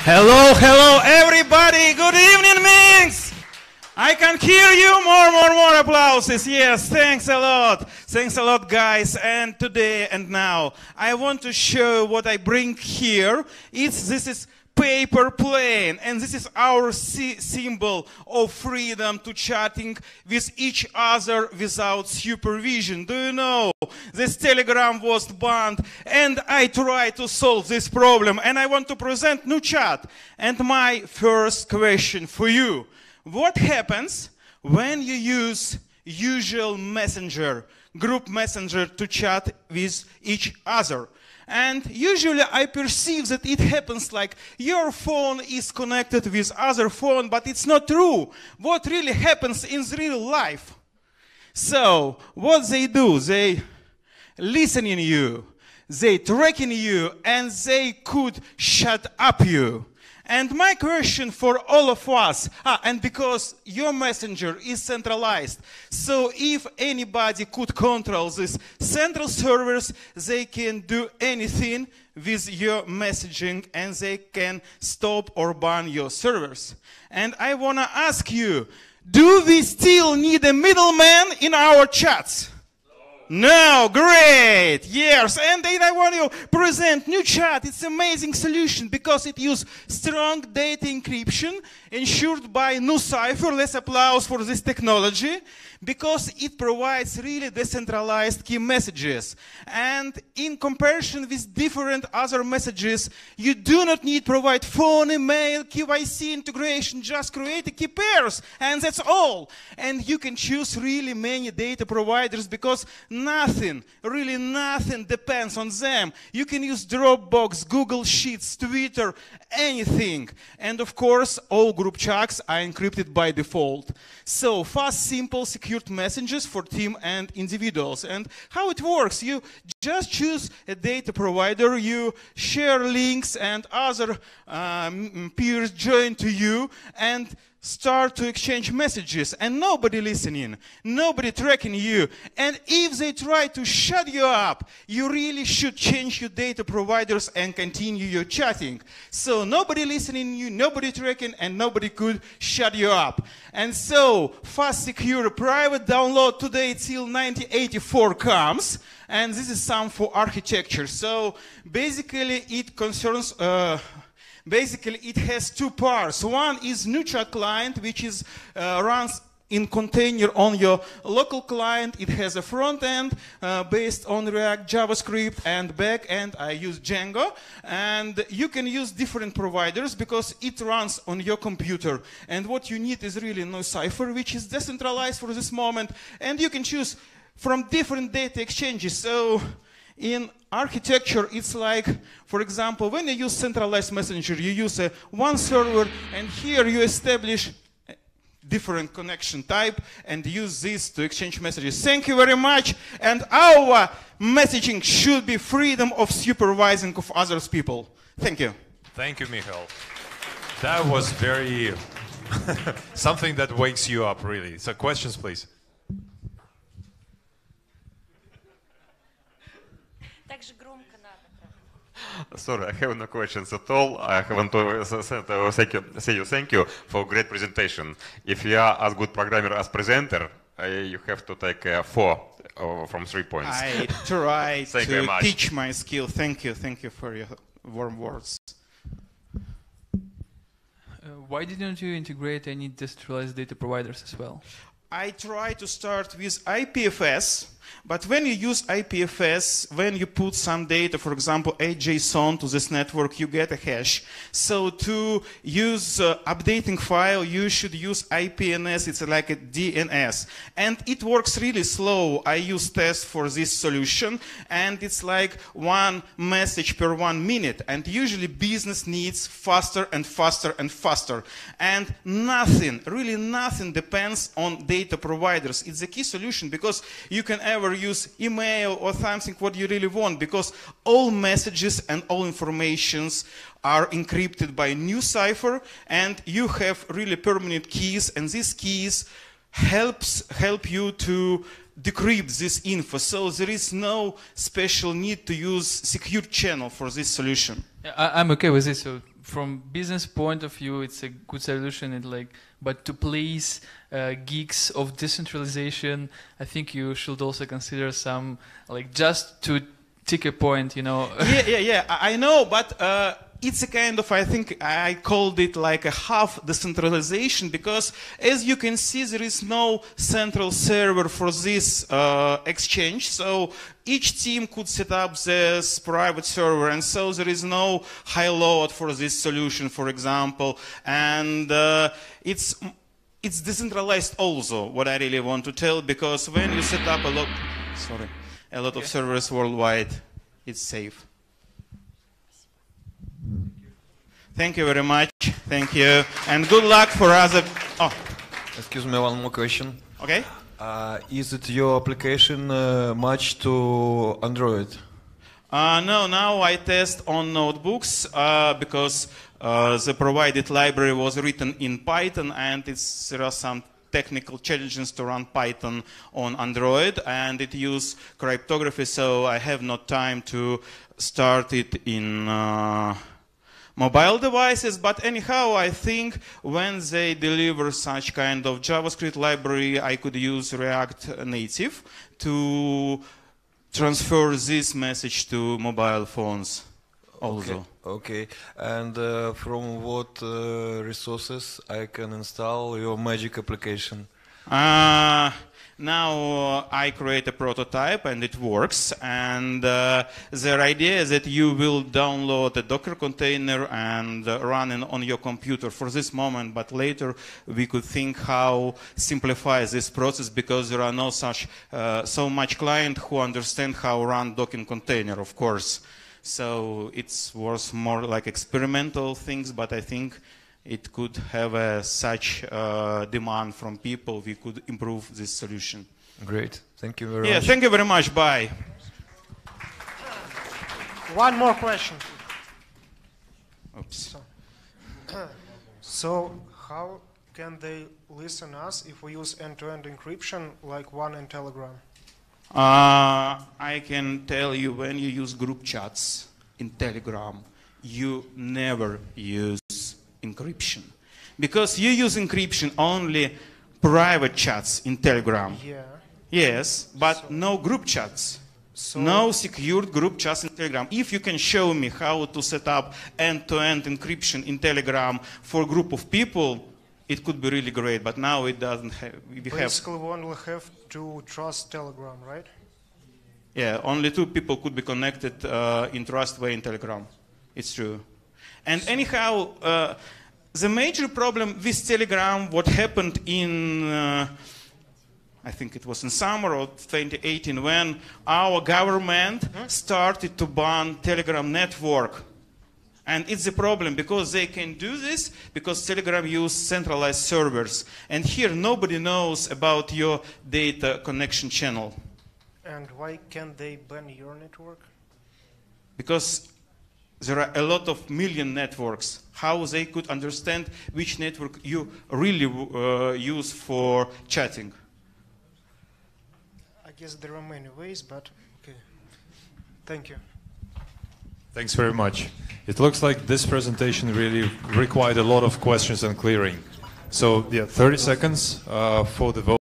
Hello, hello, everybody. Good evening, Minsk. I can hear you. More applauses. Yes, thanks a lot. Thanks a lot, guys. And today and now, I want to show what I bring here. This is paper plane, and this is our symbol of freedom to chatting with each other without supervision. Do you know this Telegram was banned, and I try to solve this problem, and I want to present Nuchat. And my first question for you: what happens when you use usual messenger, group messenger, to chat with each other? And usually I perceive that it happens like your phone is connected with other phone, but it's not true. What really happens in real life? So what they do, they listening you, they tracking you, and they could shut up you. And my question for all of us, and because your messenger is centralized, so if anybody could control these central servers, they can do anything with your messaging, and they can stop or ban your servers. And I want to ask you, do we still need a middleman in our chats? No, great, yes, and then I want to present Nuchat. It's an amazing solution because it uses strong data encryption ensured by NuCypher. Let's applause for this technology because it provides really decentralized key messages. And in comparison with different other messages, you do not need to provide phone, email, KYC integration, just create a key pairs, and that's all. And you can choose really many data providers because nothing, really nothing depends on them. You can use Dropbox, Google Sheets, Twitter, anything. And of course, all group chats are encrypted by default. So fast, simple, secured messages for team and individuals. And how it works, you just choose a data provider, you share links, and other peers join to you and start to exchange messages, and nobody listening, nobody tracking you. And if they try to shut you up, you really should change your data providers and continue your chatting. So nobody listening you, nobody tracking, and nobody could shut you up. And so fast, secure, private download today till 9084 comes, and this is some for architecture. So basically it concerns basically, it has two parts. One is Nuchat client, which is runs in container on your local client. It has a front end based on React, JavaScript, and back end I use Django. And you can use different providers because it runs on your computer. And what you need is really NuCypher, which is decentralized for this moment. And you can choose from different data exchanges. So in architecture, it's like, for example, when you use centralized messenger, you use one server, and here you establish a different connection type and use this to exchange messages. Thank you very much. And our messaging should be freedom of supervising of others people. Thank you. Thank you, Michael. That was very something that wakes you up, really. So questions, please. Sorry, I have no questions at all. I want to thank you for great presentation. If you are as good programmer as presenter, you have to take 4 from 3 points. I try to teach my skill. Thank you for your warm words. Why didn't you integrate any decentralized data providers as well? I try to start with IPFS, but when you use IPFS, when you put some data, for example, a JSON to this network, you get a hash. So to use updating file, you should use IPNS. It's like a DNS. And it works really slow. I use test for this solution, and it's like 1 message per 1 minute. And usually business needs faster and faster and faster. And nothing, really nothing depends on data providers. It's a key solution because you can ever use email or something what you really want, because all messages and all informations are encrypted by NuCypher, and you have really permanent keys, and these keys help you to decrypt this info. So there is no special need to use secure channel for this solution. Yeah, I'm okay with this. So from business point of view, it's a good solution. But to place gigs of decentralization, I think you should also consider some, just to tick a point, Yeah. I know, but it's a kind of, I think I called it like a half decentralization, because as you can see, there is no central server for this exchange. So each team could set up this private server, and so there is no high load for this solution, for example. And it's decentralized also, what I really want to tell, because when you set up a lot of servers worldwide, it's safe. Thank you very much. Thank you. And good luck for other... Oh. Excuse me, one more question. Okay. Is it your application matched to Android? No, now I test on notebooks because the provided library was written in Python, and there are some technical challenges to run Python on Android, and it uses cryptography, so I have no time to start it in mobile devices. But anyhow, I think when they deliver such kind of JavaScript library, I could use React Native to transfer this message to mobile phones also. Okay. And from what resources I can install your magic application? Now I create a prototype and it works, and the idea is that you will download a Docker container and run it on your computer for this moment, but later we could think how simplify this process, because there are no such so much client who understand how run Docker container, of course. So it's was more like experimental things, but I think it could have such demand from people, we could improve this solution. Great. Thank you very much. Yeah, thank you very much. Bye. One more question. Oops. So how can they listen us if we use end-to-end encryption like one in Telegram? I can tell you, when you use group chats in Telegram, you never use encryption, because you use encryption only private chats in Telegram. Yeah. Yes, but no group chats. No secured group chats in Telegram. If you can show me how to set up end-to-end encryption in Telegram for a group of people, it could be really great, but now it doesn't have. Basically, we only have to trust Telegram, right? Yeah, only two people could be connected in trust way in Telegram. It's true. And anyhow, the major problem with Telegram, what happened in, I think it was in summer of 2018, when our government started to ban Telegram network. And it's a problem, because they can do this because Telegram uses centralized servers. And here nobody knows about your data connection channel. And why can't they ban your network? Because there are a lot of million networks. How they could understand which network you really use for chatting? I guess there are many ways, but okay. Thank you. Thanks very much. It looks like this presentation really required a lot of questions and clearing. So yeah, 30 seconds for the vote.